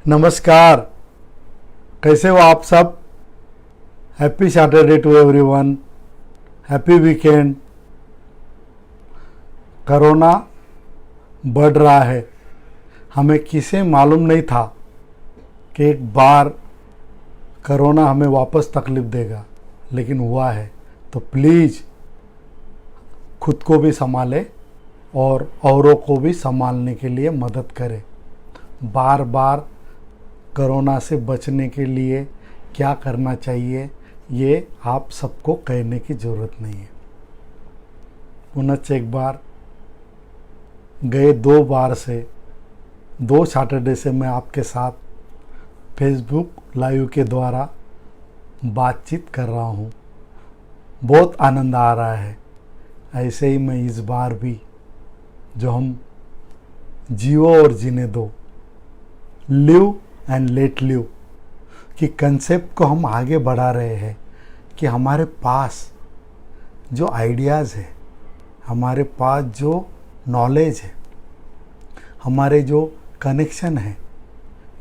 नमस्कार। कैसे हो आप सब। Happy Saturday to everyone. Happy weekend. Corona बढ़ रहा है। हमें किसे मालूम नहीं था कि एक बार कोरोना हमें वापस तकलीफ देगा, लेकिन हुआ है। तो प्लीज़ खुद को भी संभालें और औरों को भी संभालने के लिए मदद करें। बार बार कोरोना से बचने के लिए क्या करना चाहिए ये आप सबको कहने की ज़रूरत नहीं है। पुनः एक बार गए 2 बार से 2 सैटरडे से मैं आपके साथ फेसबुक लाइव के द्वारा बातचीत कर रहा हूँ। बहुत आनंद आ रहा है। ऐसे ही मैं इस बार भी जो हम जियो और जीने दो, लिव एंड लेट लिव की कंसेप्ट को हम आगे बढ़ा रहे हैं कि हमारे पास जो आइडियाज़ है, हमारे पास जो नॉलेज है, हमारे जो कनेक्शन है,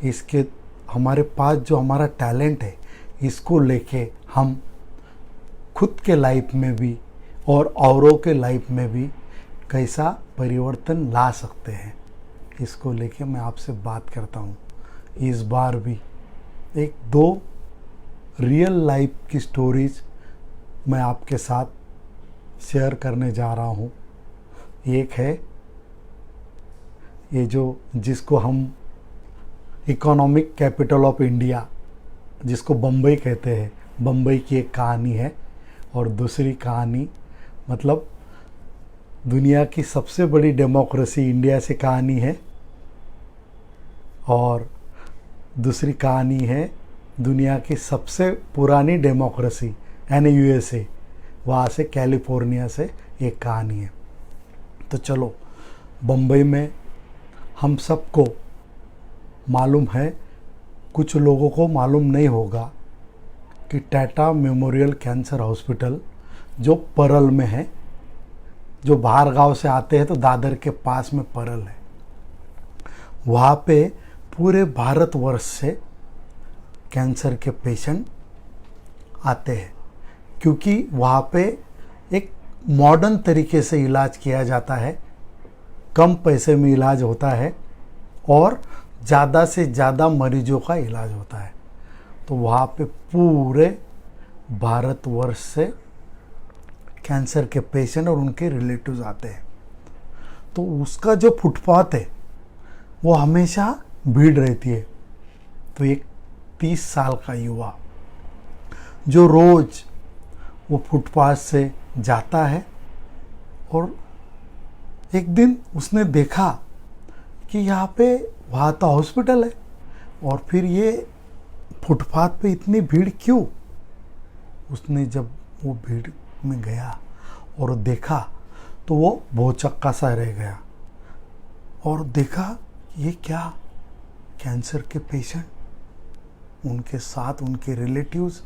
इसके हमारे पास जो हमारा टैलेंट है, इसको लेके हम खुद के लाइफ में भी और औरों के लाइफ में भी कैसा परिवर्तन ला सकते हैं, इसको लेके मैं आपसे बात करता हूँ। इस बार भी 1-2 रियल लाइफ की स्टोरीज मैं आपके साथ शेयर करने जा रहा हूँ। एक है ये जिसको हम इकोनॉमिक कैपिटल ऑफ इंडिया, जिसको बम्बई कहते हैं, बम्बई की एक कहानी है। और दूसरी कहानी मतलब दुनिया की सबसे बड़ी डेमोक्रेसी इंडिया से कहानी है। और दूसरी कहानी है दुनिया की सबसे पुरानी डेमोक्रेसी यानी यूएसए, वहाँ से कैलिफोर्निया से एक कहानी है। तो चलो, बम्बई में हम सबको मालूम है, कुछ लोगों को मालूम नहीं होगा कि टाटा मेमोरियल कैंसर हॉस्पिटल जो परल में है, जो बाहर गांव से आते हैं तो दादर के पास में परल है, वहाँ पे पूरे भारतवर्ष से कैंसर के पेशेंट आते हैं, क्योंकि वहाँ पे एक मॉडर्न तरीके से इलाज किया जाता है, कम पैसे में इलाज होता है और ज़्यादा से ज़्यादा मरीजों का इलाज होता है। तो वहाँ पे पूरे भारतवर्ष से कैंसर के पेशेंट और उनके रिलेटिव्स आते हैं। तो उसका जो फुटपाथ है वो हमेशा भीड़ रहती है। तो एक 30 साल का युवा जो रोज वो फुटपाथ से जाता है, और एक दिन उसने देखा कि यहाँ पे वहाँ तो हॉस्पिटल है और फिर ये फुटपाथ पे इतनी भीड़ क्यों। उसने जब वो भीड़ में गया और देखा तो वो भौचक्का सा रह गया और देखा ये क्या, कैंसर के पेशेंट, उनके साथ उनके रिलेटिव्स,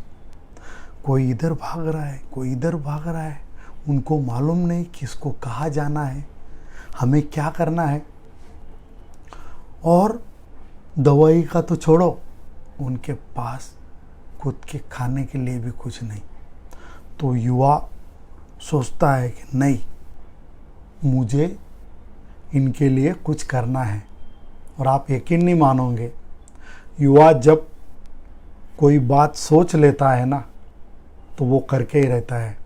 कोई इधर भाग रहा है, कोई इधर भाग रहा है। उनको मालूम नहीं किसको कहाँ जाना है, हमें क्या करना है। और दवाई का तो छोड़ो, उनके पास खुद के खाने के लिए भी कुछ नहीं। तो युवा सोचता है कि नहीं, मुझे इनके लिए कुछ करना है। और आप यकीन नहीं मानोगे, युवा जब कोई बात सोच लेता है ना तो वो करके ही रहता है।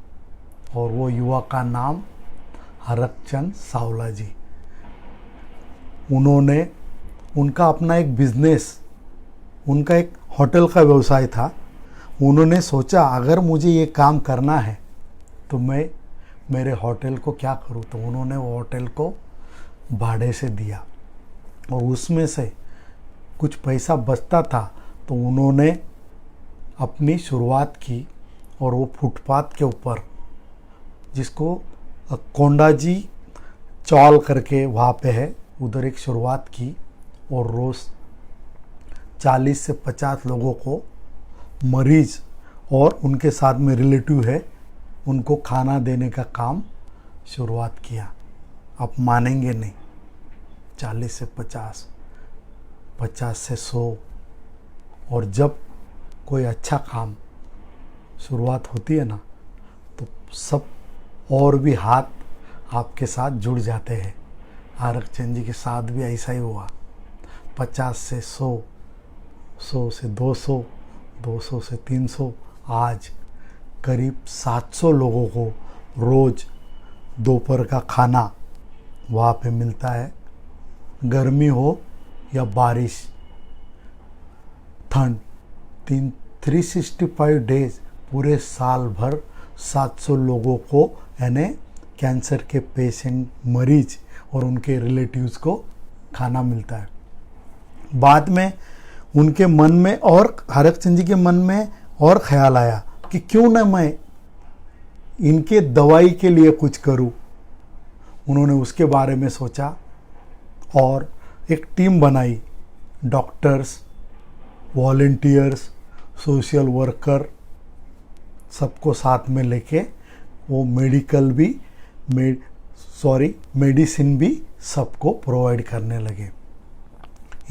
और वो युवा का नाम हरकचंद सावला जी। उनका अपना एक बिजनेस, उनका एक होटल का व्यवसाय था। उन्होंने सोचा अगर मुझे ये काम करना है तो मैं मेरे होटल को क्या करूँ। तो उन्होंने वो होटल को भाड़े से दिया और उसमें से कुछ पैसा बचता था तो उन्होंने अपनी शुरुआत की। और वो फुटपाथ के ऊपर, जिसको कोंडाजी चौल करके वहाँ पे है, उधर एक शुरुआत की। और रोज़ 40 से 50 लोगों को, मरीज और उनके साथ में रिलेटिव है, उनको खाना देने का काम शुरुआत किया। आप मानेंगे नहीं, 40 से 50 50 से 100। और जब कोई अच्छा काम शुरुआत होती है ना, तो सब और भी हाथ आपके साथ जुड़ जाते हैं। आरक चंद जी के साथ भी ऐसा ही हुआ। 50 से 100, 100 से 200, 200 से 300, आज करीब 700 लोगों को रोज़ दोपहर का खाना वहाँ पे मिलता है। गर्मी हो या बारिश, ठंड, 365 डेज, पूरे साल भर 700 लोगों को, यानी कैंसर के पेशेंट, मरीज और उनके रिलेटिव्स को खाना मिलता है। बाद में उनके मन में और हरक चंद जी के मन में और ख्याल आया कि क्यों ना मैं इनके दवाई के लिए कुछ करूं। उन्होंने उसके बारे में सोचा और एक टीम बनाई। डॉक्टर्स, वॉलंटियर्स, सोशल वर्कर, सबको साथ में लेके वो मेडिसिन भी सबको प्रोवाइड करने लगे।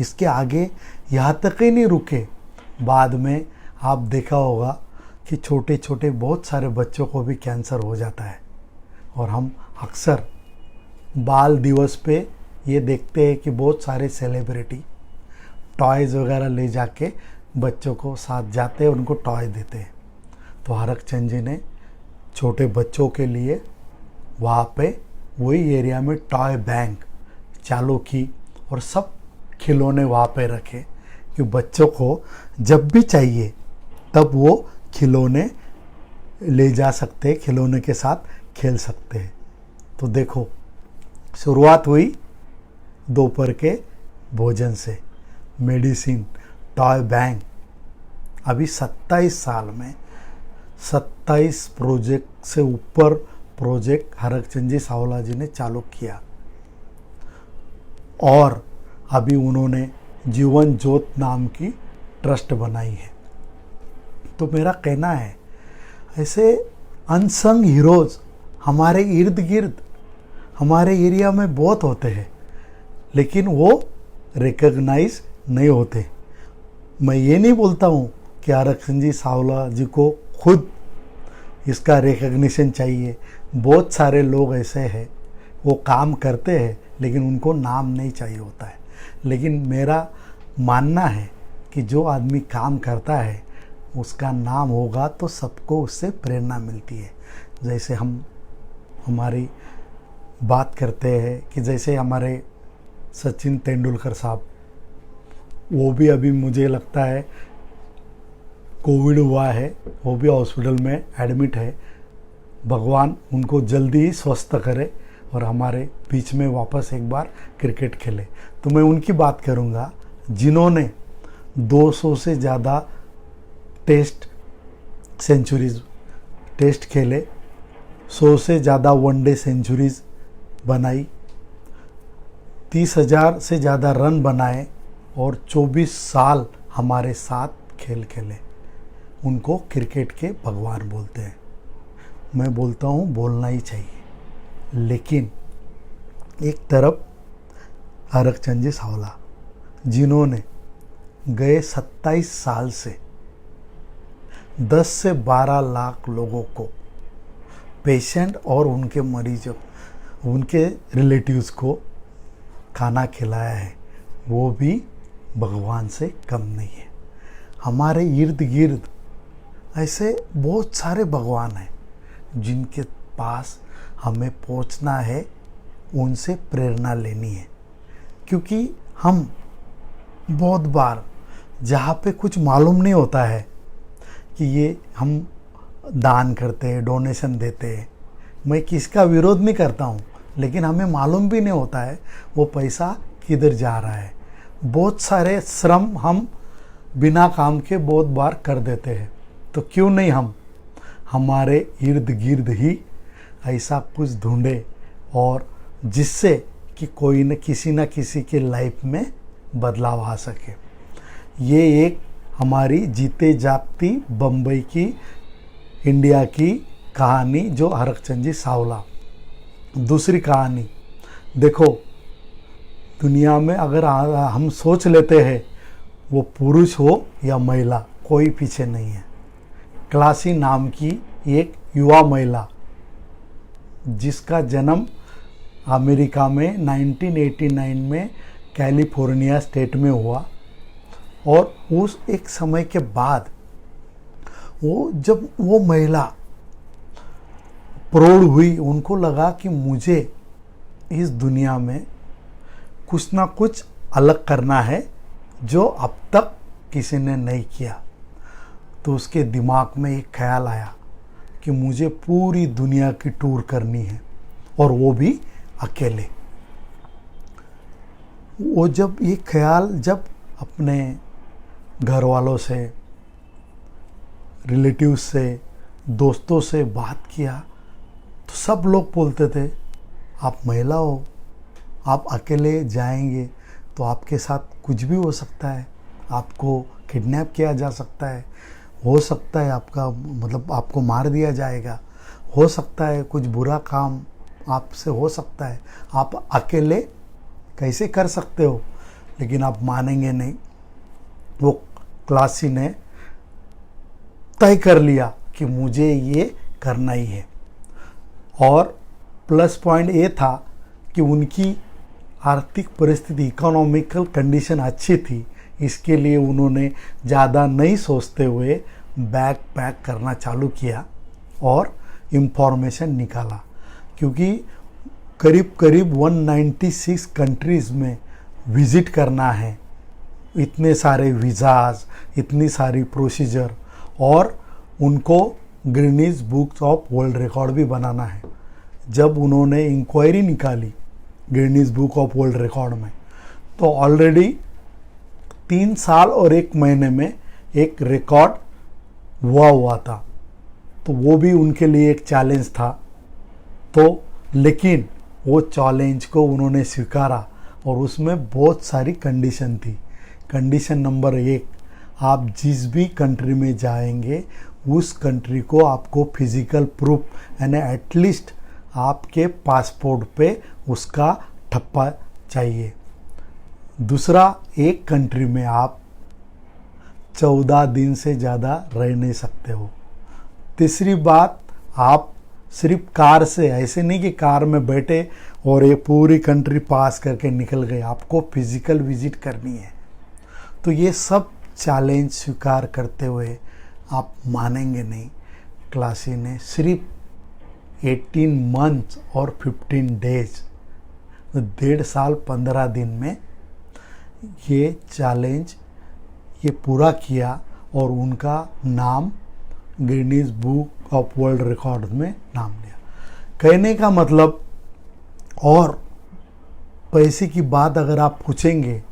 इसके आगे यहाँ तक ही नहीं रुके। बाद में आप देखा होगा कि छोटे छोटे बहुत सारे बच्चों को भी कैंसर हो जाता है। और हम अक्सर बाल दिवस पे ये देखते हैं कि बहुत सारे सेलिब्रिटी टॉयज़ वगैरह ले जाके बच्चों को साथ जाते हैं, उनको टॉय देते हैं। तो हरक चंद जी ने छोटे बच्चों के लिए वहाँ पे वही एरिया में टॉय बैंक चालू की और सब खिलौने वहाँ पे रखे कि बच्चों को जब भी चाहिए तब वो खिलौने ले जा सकते हैं, खिलौने के साथ खेल सकते हैं। तो देखो, शुरुआत हुई दोपहर के भोजन से, मेडिसिन, टॉय बैंक। अभी 27 साल में 27 प्रोजेक्ट से ऊपर प्रोजेक्ट हरक चंद जी सावला जी ने चालू किया। और अभी उन्होंने जीवन ज्योत नाम की ट्रस्ट बनाई है। तो मेरा कहना है, ऐसे अनसंग हीरोज़ हमारे इर्द गिर्द, हमारे एरिया में बहुत होते हैं, लेकिन वो रिकॉग्नाइज नहीं होते। मैं ये नहीं बोलता हूँ कि हरक चंद जी सावला जी को खुद इसका रिकग्निशन चाहिए। बहुत सारे लोग ऐसे हैं, वो काम करते हैं लेकिन उनको नाम नहीं चाहिए होता है। लेकिन मेरा मानना है कि जो आदमी काम करता है उसका नाम होगा तो सबको उससे प्रेरणा मिलती है। जैसे हमारी बात करते हैं कि जैसे हमारे सचिन तेंदुलकर साहब, वो भी अभी मुझे लगता है कोविड हुआ है, वो भी हॉस्पिटल में एडमिट है। भगवान उनको जल्दी ही स्वस्थ करे और हमारे बीच में वापस एक बार क्रिकेट खेले। तो मैं उनकी बात करूंगा जिन्होंने 200 से ज़्यादा टेस्ट खेले, 100 से ज़्यादा वनडे सेंचुरीज बनाई, 30,000 से ज़्यादा रन बनाए और 24 साल हमारे साथ खेल खेले। उनको क्रिकेट के भगवान बोलते हैं। मैं बोलता हूँ बोलना ही चाहिए। लेकिन एक तरफ हरक चंद जी सावला, जिन्होंने गए 27 साल से 10 से 12 लाख लोगों को, पेशेंट और उनके मरीजों, उनके रिलेटिव्स को खाना खिलाया है, वो भी भगवान से कम नहीं है। हमारे इर्द गिर्द ऐसे बहुत सारे भगवान हैं जिनके पास हमें पहुंचना है, उनसे प्रेरणा लेनी है। क्योंकि हम बहुत बार जहाँ पे कुछ मालूम नहीं होता है कि ये हम दान करते हैं, डोनेशन देते हैं, मैं किसका विरोध नहीं करता हूँ, लेकिन हमें मालूम भी नहीं होता है वो पैसा किधर जा रहा है। बहुत सारे श्रम हम बिना काम के बहुत बार कर देते हैं। तो क्यों नहीं हम हमारे इर्द गिर्द ही ऐसा कुछ ढूंढे और जिससे कि कोई न किसी के लाइफ में बदलाव आ सके। ये एक हमारी जीते जागती बम्बई की, इंडिया की कहानी जो हरक चंद जी सावला। दूसरी कहानी देखो, दुनिया में अगर हम सोच लेते हैं वो पुरुष हो या महिला, कोई पीछे नहीं है। क्लासी नाम की एक युवा महिला जिसका जन्म अमेरिका में 1989 में कैलिफोर्निया स्टेट में हुआ, और उस एक समय के बाद जब वो महिला प्रौढ़ हुई, उनको लगा कि मुझे इस दुनिया में कुछ ना कुछ अलग करना है जो अब तक किसी ने नहीं किया। तो उसके दिमाग में एक ख्याल आया कि मुझे पूरी दुनिया की टूर करनी है, और वो भी अकेले। वो जब ये ख्याल जब अपने घर वालों से, रिलेटिव्स से, दोस्तों से बात किया तो सब लोग बोलते थे आप महिला हो, आप अकेले जाएंगे तो आपके साथ कुछ भी हो सकता है, आपको किडनैप किया जा सकता है, हो सकता है आपका मतलब आपको मार दिया जाएगा, हो सकता है कुछ बुरा काम आपसे हो सकता है, आप अकेले कैसे कर सकते हो। लेकिन आप मानेंगे नहीं, वो क्लासी ने तय कर लिया कि मुझे ये करना ही है। और प्लस पॉइंट ये था कि उनकी आर्थिक परिस्थिति, इकोनॉमिकल कंडीशन अच्छी थी, इसके लिए उन्होंने ज़्यादा नहीं सोचते हुए बैग पैक करना चालू किया और इंफॉर्मेशन निकाला। क्योंकि करीब करीब 196 कंट्रीज़ में विज़िट करना है, इतने सारे वीज़ाज, इतनी सारी प्रोसीजर, और उनको Guinness book of world record भी बनाना है। जब उन्होंने इंक्वायरी निकाली Guinness book of world record में, तो ऑलरेडी 3 साल और 1 महीने में एक रिकॉर्ड हुआ था। तो वो भी उनके लिए एक चैलेंज था। तो लेकिन वो चैलेंज को उन्होंने स्वीकारा, और उसमें बहुत सारी कंडीशन थी। कंडीशन नंबर 1, आप जिस भी कंट्री में जाएंगे उस कंट्री को आपको फिजिकल प्रूफ, यानी एटलीस्ट आपके पासपोर्ट पे उसका ठप्पा चाहिए। दूसरा, एक कंट्री में आप 14 दिन से ज़्यादा रह नहीं सकते हो। तीसरी बात, आप सिर्फ कार से, ऐसे नहीं कि कार में बैठे और ये पूरी कंट्री पास करके निकल गए, आपको फिजिकल विजिट करनी है। तो ये सब चैलेंज स्वीकार करते हुए, आप मानेंगे नहीं, क्लासी ने सिर्फ 18 मंथ्स और 15 डेज, 1.5 साल 15 दिन में ये चैलेंज ये पूरा किया, और उनका नाम Guinness book of world record में नाम लिया। कहने का मतलब, और पैसे की बात अगर आप पूछेंगे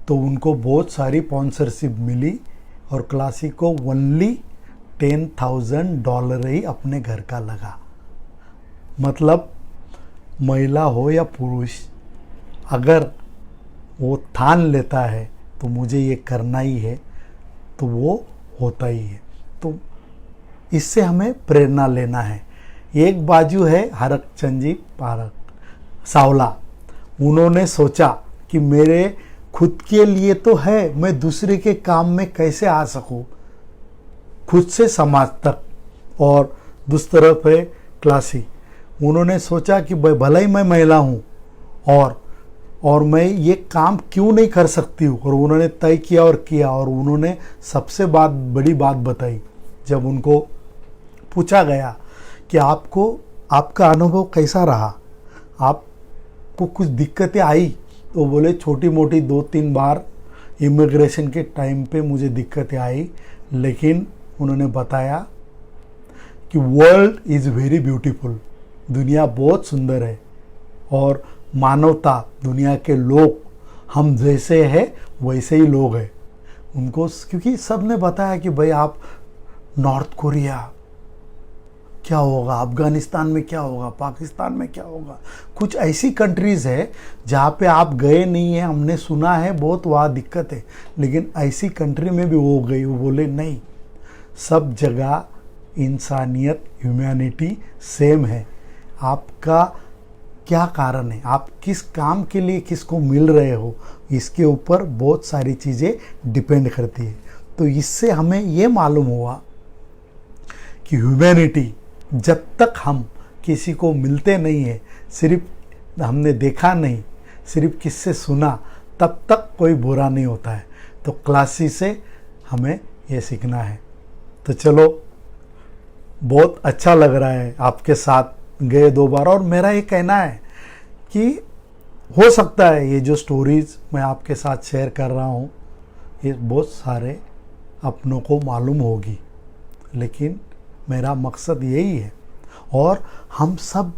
तो उनको बहुत सारी स्पॉन्सरशिप मिली, और क्लासी को ओनली $10,000 ही अपने घर का लगा। मतलब महिला हो या पुरुष, अगर वो ठान लेता है तो मुझे ये करना ही है, तो वो होता ही है। तो इससे हमें प्रेरणा लेना है। एक बाजू है हरचंद जी सावला, उन्होंने सोचा कि मेरे खुद के लिए तो है, मैं दूसरे के काम में कैसे आ सकूं, खुद से समाज तक। और दूसरी तरफ है क्लासी, उन्होंने सोचा कि भले ही मैं महिला हूं और मैं ये काम क्यों नहीं कर सकती हूँ, और उन्होंने तय किया और किया। और उन्होंने सबसे बड़ी बात बताई, जब उनको पूछा गया कि आपका अनुभव कैसा रहा, आपको कुछ दिक्कतें आई, तो बोले छोटी मोटी 2-3 बार इमिग्रेशन के टाइम पे मुझे दिक्कतें आई, लेकिन उन्होंने बताया कि वर्ल्ड इज़ वेरी ब्यूटीफुल, दुनिया बहुत सुंदर है, और मानवता, दुनिया के लोग हम जैसे हैं वैसे ही लोग हैं उनको। क्योंकि सब ने बताया कि भाई आप नॉर्थ कोरिया क्या होगा, अफगानिस्तान में क्या होगा, पाकिस्तान में क्या होगा, कुछ ऐसी कंट्रीज़ है जहाँ पे आप गए नहीं हैं, हमने सुना है बहुत वहाँ दिक्कत है, लेकिन ऐसी कंट्री में भी वो गई। वो बोले नहीं, सब जगह इंसानियत, ह्यूमैनिटी सेम है। आपका क्या कारण है, आप किस काम के लिए किसको मिल रहे हो, इसके ऊपर बहुत सारी चीज़ें डिपेंड करती है। तो इससे हमें ये मालूम हुआ कि ह्यूमैनिटी, जब तक हम किसी को मिलते नहीं है, सिर्फ हमने देखा नहीं, सिर्फ किससे सुना, तब तक कोई बुरा नहीं होता है। तो क्लासी से हमें ये सीखना है। तो चलो, बहुत अच्छा लग रहा है आपके साथ गए 2 बार। और मेरा ये कहना है कि हो सकता है ये जो स्टोरीज मैं आपके साथ शेयर कर रहा हूँ, ये बहुत सारे अपनों को मालूम होगी, लेकिन मेरा मकसद यही है। और हम सब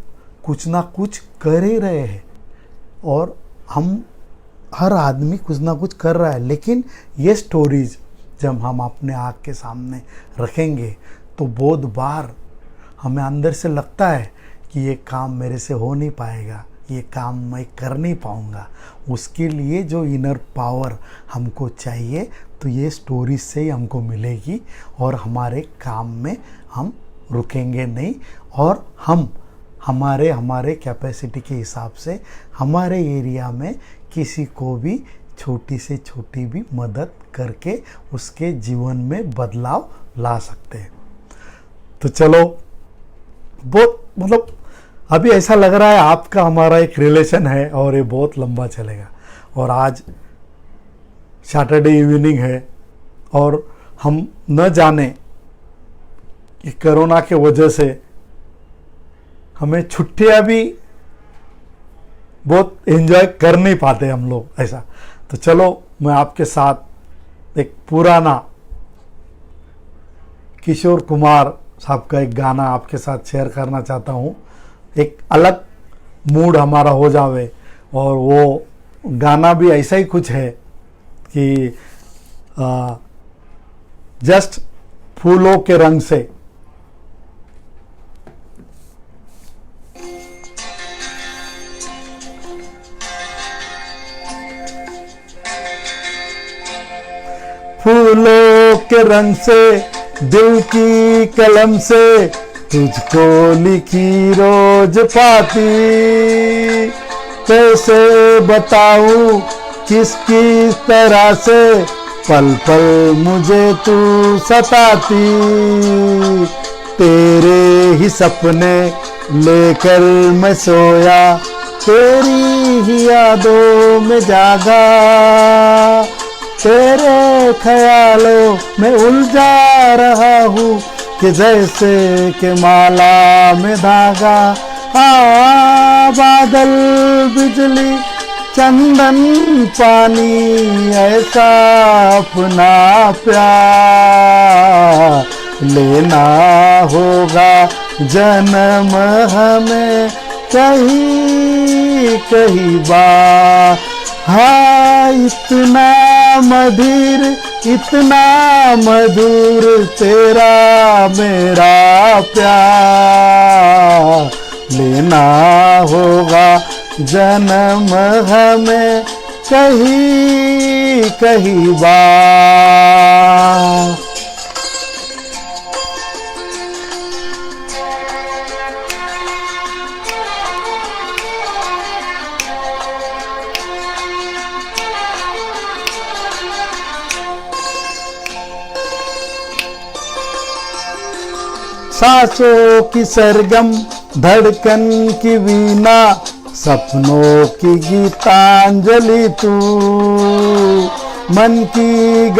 कुछ ना कुछ कर ही रहे हैं, और हम हर आदमी कुछ ना कुछ कर रहा है, लेकिन ये स्टोरीज जब हम अपने आँख के सामने रखेंगे तो बहुत बार हमें अंदर से लगता है कि ये काम मेरे से हो नहीं पाएगा, ये काम मैं कर नहीं पाऊँगा। उसके लिए जो इनर पावर हमको चाहिए, तो ये स्टोरीज से ही हमको मिलेगी, और हमारे काम में हम रुकेंगे नहीं, और हम हमारे कैपेसिटी के हिसाब से हमारे एरिया में किसी को भी छोटी से छोटी भी मदद करके उसके जीवन में बदलाव ला सकते हैं। तो चलो, बहुत मतलब अभी ऐसा लग रहा है आपका हमारा एक रिलेशन है, और ये बहुत लंबा चलेगा। और आज सैटरडे इवनिंग है, और हम न जाने कि कोरोना के वजह से हमें छुट्टियां भी बहुत एंजॉय कर नहीं पाते हम लोग, ऐसा। तो चलो, मैं आपके साथ एक पुराना किशोर कुमार साहब का एक गाना आपके साथ शेयर करना चाहता हूँ। एक अलग मूड हमारा हो जावे, और वो गाना भी ऐसा ही कुछ है कि जस्ट फूलों के रंग से। फूलों के रंग से, दिल की कलम से, तुझको लिखी रोज पाती, कैसे बताऊं किस किस तरह से, पल पल मुझे तू सताती। तेरे ही सपने लेकर मैं सोया, तेरी ही यादों में जागा, तेरे ख्यालों में उलझा रहा हूँ कि जैसे के माला में धागा। बादल बिजली चंदन पानी, ऐसा अपना प्यार लेना होगा जन्म हमें कहीं कहीं बार। हाँ, इतना मधुर तेरा मेरा प्यार लेना होगा जन्म हमें कहीं कहीं बार। सांसों की सरगम, धड़कन की वीणा, सपनों की गीतांजलि तू, मन की